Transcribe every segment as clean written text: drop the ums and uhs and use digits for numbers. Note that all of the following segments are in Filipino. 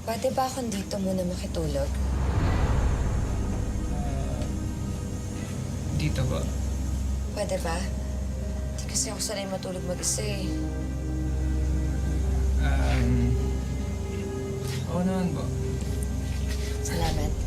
Pwede ba akong dito muna makitulog? Dito ba? Pwede ba? Di kasi ako sanay matulog mag-isa eh. Oo naman ba? Salamat.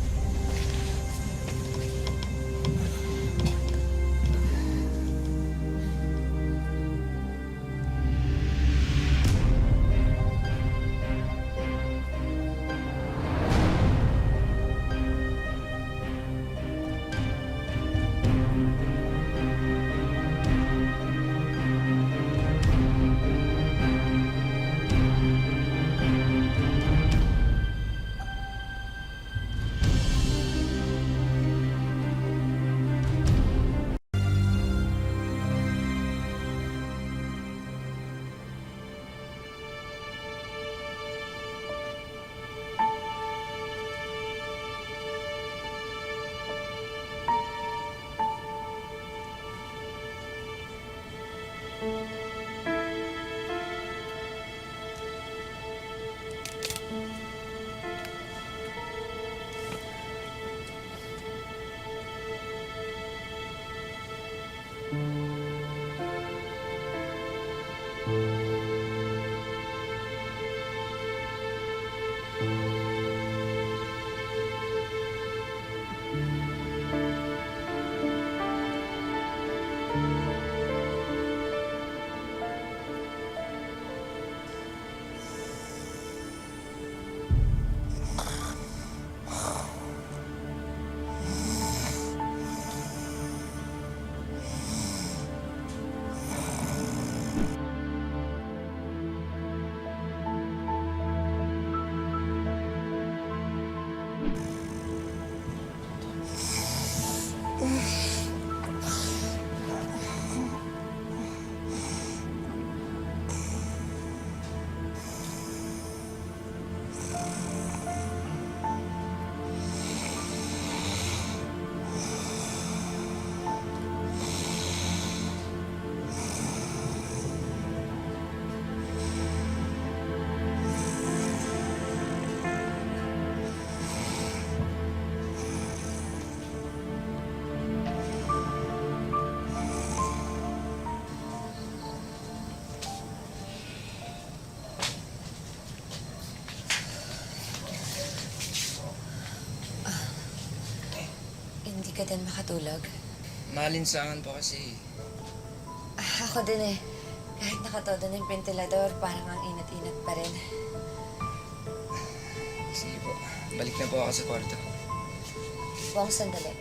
Hindi ka din makatulog? Malinsangan po kasi. Ako din eh. Kahit nakatodo na yung ventilador, parang ang inat-inat pa rin. Sige po, balik na po ako sa kwarto. Buwang sandali.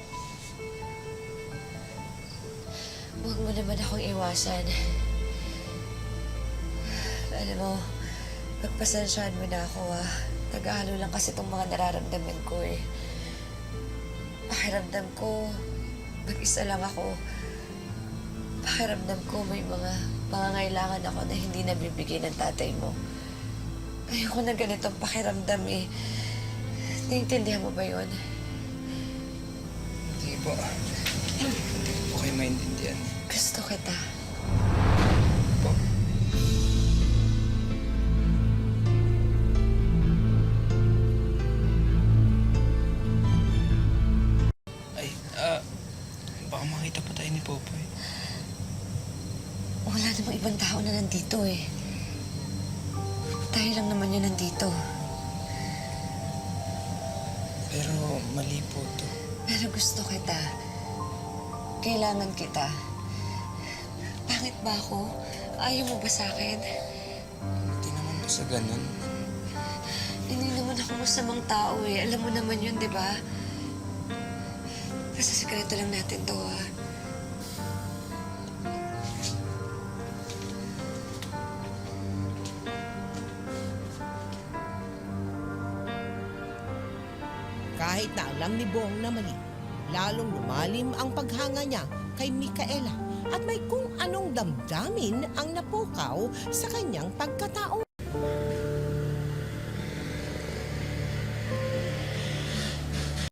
Huwag mo naman akong iwasan. Alam mo, pagpasensyahan mo na ako Tagahalo lang kasi itong mga nararamdaman ko eh. Pakiramdam ko, mag-isa lang ako. Pakiramdam ko may mga pangangailangan ako na hindi nabibigay ng tatay mo. Ayoko na ganitong pakiramdam eh. Naiintindihan mo ba yun? Sige po, hindi ko po kayo maintindihan. Gusto kita. Po. Ay, baka makita pa tayo ni Popoy. Wala namang ibang tao na nandito eh. Tayo lang naman yun nandito. Pero mali po to. Pero gusto kita. Kailangan kita. Pangit ba ako? Ayaw mo ba sa akin? Hindi naman po sa ganun. Hindi naman ako masamang tao eh. Alam mo naman yun, di ba? Basta sekreto lang natin to Kahit na alam ni Bong na mali, lalong lumalim ang paghanga niya kay Micaela at may kung anong damdamin ang napukaw sa kanyang pagkatao.